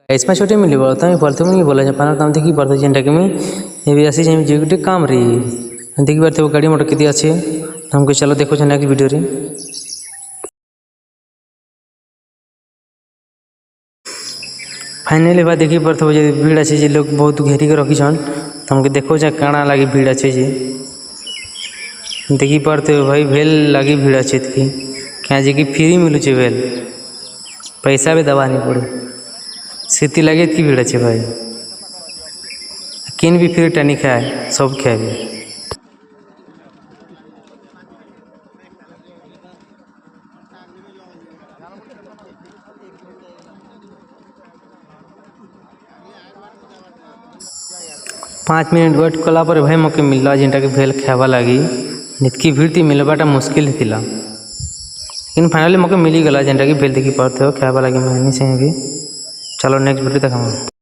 इसमें छोटे मिली बोलता हूँ प्रथम नहीं बोला जापान काम देखी पड़ता जेनटा कि मुझे भी आसी जे गोटे काम रे देखी पार्थ गाड़ी मोटर कितनी अच्छे हमको चलो देखो नेक्स्ट वीडियो रे फाइनली बा देखी पार्थ जे भीड़ अच्छे जे लोग बहुत घेरी के रखीछन तुमको देखो काଣା लगी भीड़ अच्छे जे देखी पार्थ भाई भेल लगी भीड़ अच्छे थी क्या जे कि फ्री मिलूचे भेल पैसा भी दबा नहीं पड़े सीती लगे की भीड़ अच्छे भाई किन भी फिर टनी खाए सब खाए भी 5 मिनट वेट कला पर भाई मौके मिलला जेनटा के भेल खावा लगी नितकी भीड़ थी मिलवाटा मुश्किल थिला लेकिन फाइनली मौके मिली गला जेनटा की भेल देखी पारते हो खावा लगी मैं से भी चलो नेक्स्ट वीडियो तक हम